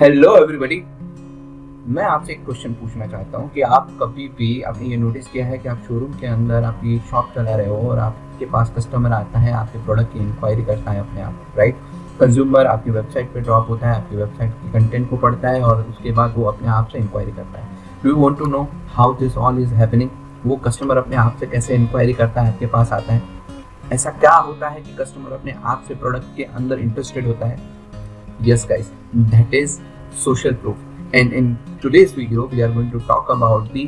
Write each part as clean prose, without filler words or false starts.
Hello everybody. मैं आपसे एक क्वेश्चन पूछना चाहता हूँ कि आप कभी भी आपने ये नोटिस किया है कि आप शोरूम के अंदर आपकी शॉप चला रहे हो और आपके पास कस्टमर आता है, आपके प्रोडक्ट की इंक्वायरी करता है अपने आप, राइट? कंज्यूमर आपकी वेबसाइट पे ड्रॉप होता है, आपकी वेबसाइट की कंटेंट को पढ़ता है और उसके बाद वो अपने आप से इंक्वायरी करता है। Do you want to know how this all is happening? वो कस्टमर अपने आप से कैसे इंक्वायरी करता है, आपके पास आता है? ऐसा क्या होता है कि कस्टमर अपने आप से प्रोडक्ट के अंदर इंटरेस्टेड होता है? Yes guys, that is social proof. And in today's video, we are going to talk about the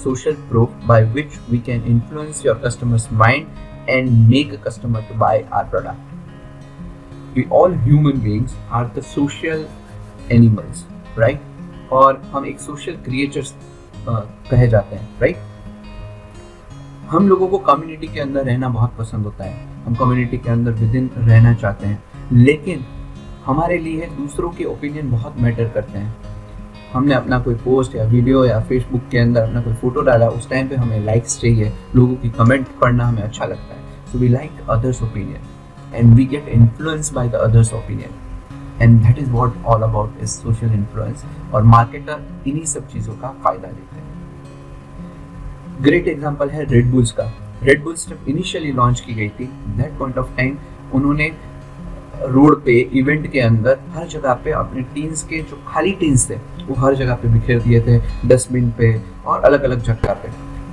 social proof by which we can influence your customer's mind and make a customer to buy our product. We all human beings are the social animals, right? और हम एक social creatures कहे जाते हैं, right? हम लोगों को community के अंदर रहना बहुत पसंद होता है, हम कम्युनिटी के अंदर विदिन रहना चाहते हैं, लेकिन हमारे लिए दूसरों के ओपिनियन बहुत मैटर करते हैं। हमने अपना कोई पोस्ट या वीडियो या फेसबुक के अंदर अपना कोई फोटो डाला, उस टाइम पे हमें लाइक्स चाहिए, लोगों की कमेंट पढ़ना हमें अच्छा लगता है। So we like others opinion and we get influenced by the others opinion and that is what all about is social influence. और मार्केटर इन्हीं सब चीज़ों का फायदा लेते हैं। ग्रेट एग्जाम्पल है रेड बुल्स का। रेड बुल्स जब इनिशियली लॉन्च की गई थी, दैट पॉइंट ऑफ टाइम उन्होंने रोड पे इवेंट के अंदर हर जगह पे अपने टीन्स के जो खाली टीन्स थे वो हर जगह पे बिखेर दिए थे, डस्टबिन पे और अलग अलग जगह पे,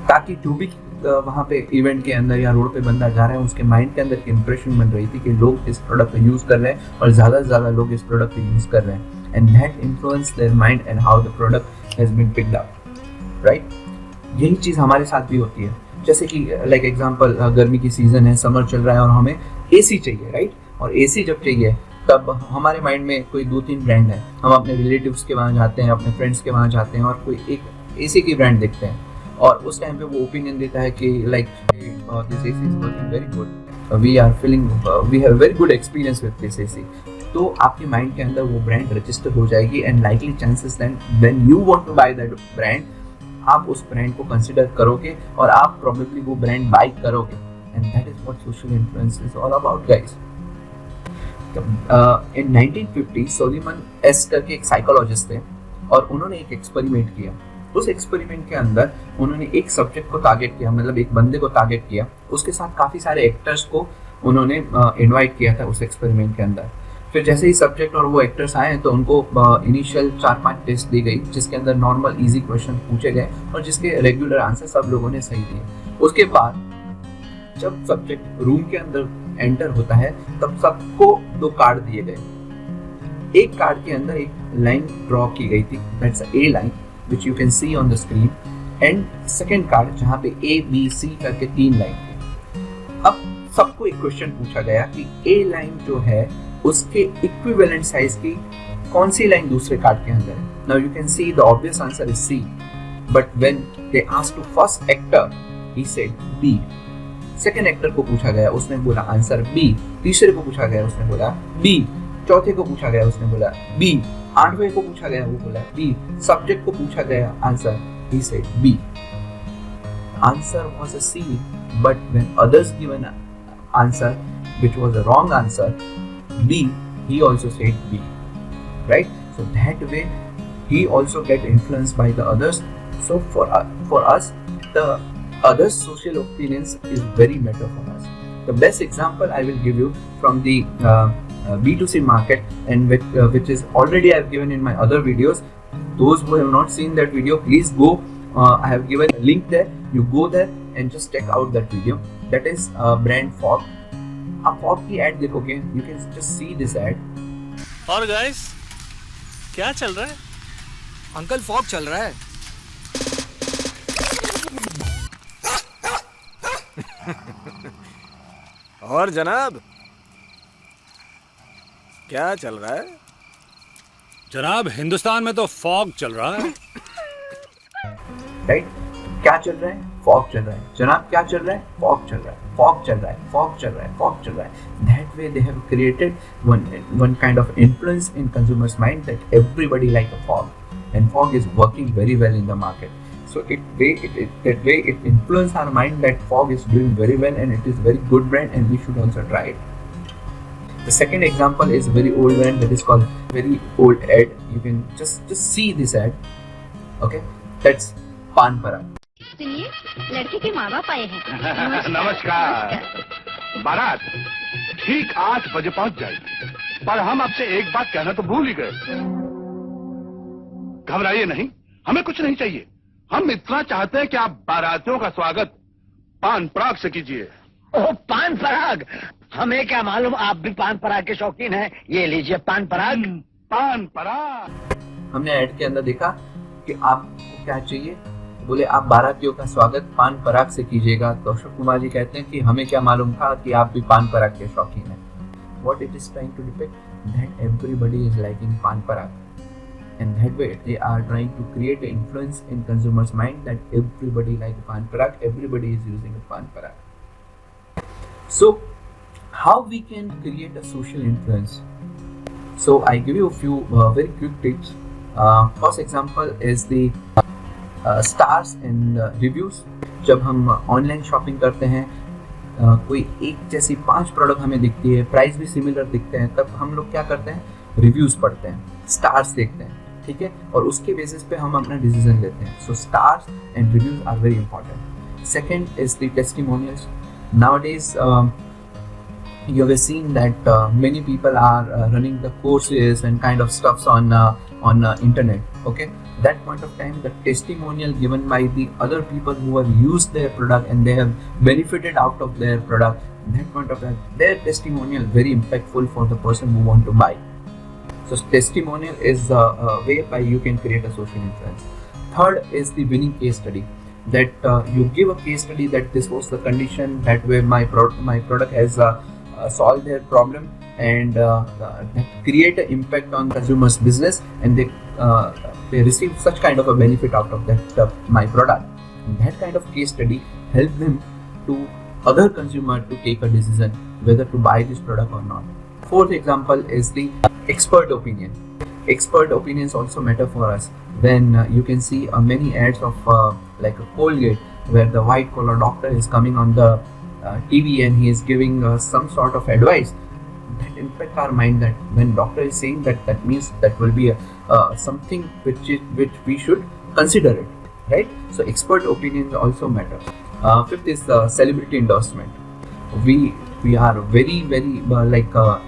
ताकि जो भी वहाँ पे इवेंट के अंदर या रोड पे बंदा जा रहा है उसके माइंड के अंदर एक इम्प्रेशन बन रही थी कि लोग इस प्रोडक्ट को यूज़ कर रहे हैं और ज़्यादा से ज़्यादा लोग इस प्रोडक्ट को यूज़ कर रहे हैं and that influence their mind and how the product has been picked up, right? यही चीज़ हमारे साथ भी होती है। जैसे कि लाइक एग्जाम्पल, गर्मी की सीज़न है, समर चल रहा है और हमें AC चाहिए, राइट? और AC जब चाहिए तब हमारे माइंड में कोई 2-3 ब्रांड है, हम अपने रिलेटिव्स के वहाँ जाते हैं, अपने फ्रेंड्स के वहाँ जाते हैं और कोई एक AC की ब्रांड देखते हैं और उस टाइम पे वो ओपिनियन देता है कि like this AC is working very good, we have very good experience with this AC। तो आपके माइंड के अंदर वो ब्रांड रजिस्टर हो जाएगी and likely chances than when you want to buy that brand, आप उस ब्रांड को कंसिडर करोगे और आप प्रोबेबली वो ब्रांड बाय करोगे and that is what social influence is all about guys. In 1950 Solomon Asch करके एक साइकोलॉजिस्ट थे और उन्होंने एक एक्सपेरिमेंट किया। उस एक्सपेरिमेंट के अंदर उन्होंने एक सब्जेक्ट को टारगेट किया, मतलब एक बंदे को टारगेट किया, उसके साथ काफ़ी सारे एक्टर्स को उन्होंने इनवाइट किया था उस एक्सपेरिमेंट के अंदर। फिर जैसे ही सब्जेक्ट और वो एक्टर्स आए तो उनको इनिशियल 4-5 टेस्ट दी गई जिसके अंदर नॉर्मल इजी क्वेश्चन पूछे गए और जिसके रेगुलर आंसर सब लोगों ने सही दिए। उसके बाद जब सब्जेक्ट रूम के अंदर एंटर होता है तब सबको 2 कार्ड दिए गए। एक कार्ड के अंदर एक लाइन ड्रॉ की गई थी, that's A line which you can C on the screen, and second card जहां पे A B C करके 3 लाइन थी। अब सबको एक क्वेश्चन पूछा गया कि A लाइन जो है उसके इक्विवेलेंट साइज की कौन सी लाइन दूसरे कार्ड के अंदर है। Now you can see the obvious answer is C, but when they asked to first actor he said B। Second actor को पूछा गया, उसने बोला आंसर B। तीसरे को पूछा गया, उसने बोला B। चौथे को पूछा गया, उसने बोला B। 8वें को पूछा गया, वो बोला B। सब्जेक्ट को पूछा गया answer, he said B। Answer was a C, but when others given answer which was a wrong answer, B, he also said B, right? So that way he also get influenced by the others. So for us the others social opinions is very matter for us. The best example I will give you from the B2C market, and which is already I have given in my other videos. Those who have not seen that video, please go, I have given a link there, you go there and just check out that video. That is brand Fog. आप Fog की ad देखोगे, you can just see this ad. और guys, क्या चल रहा है? Uncle fog चल रहा है। और जनाब क्या चल रहा है? जनाब हिंदुस्तान में तो फॉग चल रहा है। राइट? क्या चल रहा है? फॉग चल रहा है। जनाब क्या चल रहा है? फॉग चल रहा है, फॉग चल रहा है, फॉग चल रहा है, फॉग चल रहा है। That way they have created one kind of influence in consumers' mind that everybody like a fog, and fog is working very well in the market. So that way it influence our mind that fog is doing very well and it is very good brand and we should also try it. The second example is very old one, that is called very old ad. You can just see this ad. Okay, that's Pan Parag. सुनिए, लड़के के माँ बाप आए हैं। नमस्कार। बारात ठीक 8 बजे पहुंच जाएगी, पर हम आपसे एक बात कहना तो भूल ही गए। घबराइए नहीं, हमें कुछ नहीं चाहिए। हम इतना चाहते हैं कि आप बारातियों का स्वागत पान पराग से कीजिए। ओह, पान पराग! हमें क्या मालूम आप भी पान पराग के शौकीन हैं। ये लीजिए पान पराग। पान पराग। हमने ऐड के अंदर देखा कि आपको क्या चाहिए, बोले आप बारातियों का स्वागत पान पराग से कीजिएगा। तो अशोक कुमार जी कहते हैं कि हमें क्या मालूम था कि आप भी पान पराग के शौकीन हैं। What it is trying to depict that everybody is liking pan parag, and that way they are trying to create an influence in consumers' mind that everybody like pan parag, everybody is using a pan parag. So how we can create a social influence? So I give you a few very quick tips. First example is the stars and reviews. जब हम online shopping करते हैं, कोई एक जैसी 5 product हमें दिखती है, प्राइस भी सिमिलर दिखते हैं, तब हम लोग क्या करते हैं, रिव्यूज़ पढ़ते हैं, स्टार्स देखते हैं, ठीक है, और उसके बेसिस पे हम अपना डिसीजन लेते हैं. So stars and reviews are very important. Second is the testimonials. Nowadays you have seen that many people are running the courses and kind of stuffs on internet. Okay, that point of time the testimonial given by the other people who have used their product and they have benefited out of their product, that point of time their testimonial very impactful for the person who want to buy. So testimonial is a way by you can create a social influence. Third is the winning case study, that you give a case study that this was the condition, that way my product has solved their problem, and that create an impact on consumers' business, and they receive such kind of a benefit out of that my product. And that kind of case study help them to other consumer to take a decision whether to buy this product or not. Fourth example is the expert opinion. Expert opinions also matter for us. When you can see many ads of like a Colgate, where the white collar doctor is coming on the TV and he is giving some sort of advice, that impact our mind, that when doctor is saying that means that will be something which we should consider it, right? So expert opinions also matter. Fifth is celebrity endorsement. We are very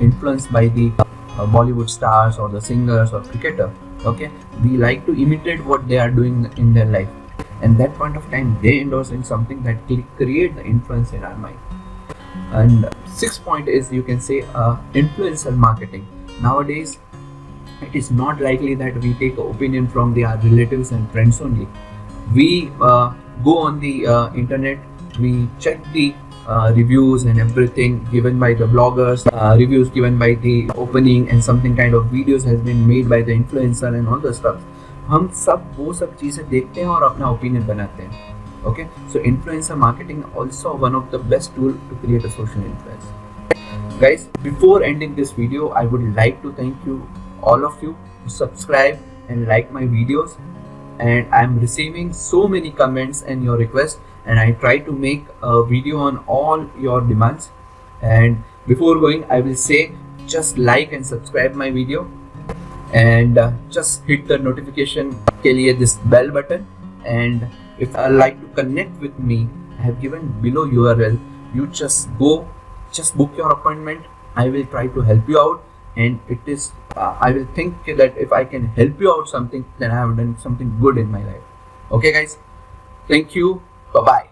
influenced by the Bollywood stars or the singers or cricketer. Okay, we like to imitate what they are doing in their life, and that point of time they endorsing something that will create the influence in our mind. And sixth point is, you can say, influencer marketing. Nowadays it is not likely that we take an opinion from our relatives and friends only. We go on the internet, we check the reviews and everything given by the bloggers, reviews given by the opening, and something kind of videos has been made by the influencer and all the stuff. हम सब वो सब चीज़ें देखते हैं और अपना opinion बनाते हैं. Okay, so influencer marketing also one of the best tool to create a social influence. Guys, before ending this video, I would like to thank you, all of you, to subscribe and like my videos. And I am receiving so many comments and your requests, and I try to make a video on all your demands. And before going, I will say, just like and subscribe my video, and just hit the notification के लिए this bell button. And if I like to connect with me, I have given below URL. You just go, just book your appointment. I will try to help you out, and it is I will think that if I can help you out something, then I have done something good in my life. Okay guys, thank you, bye bye.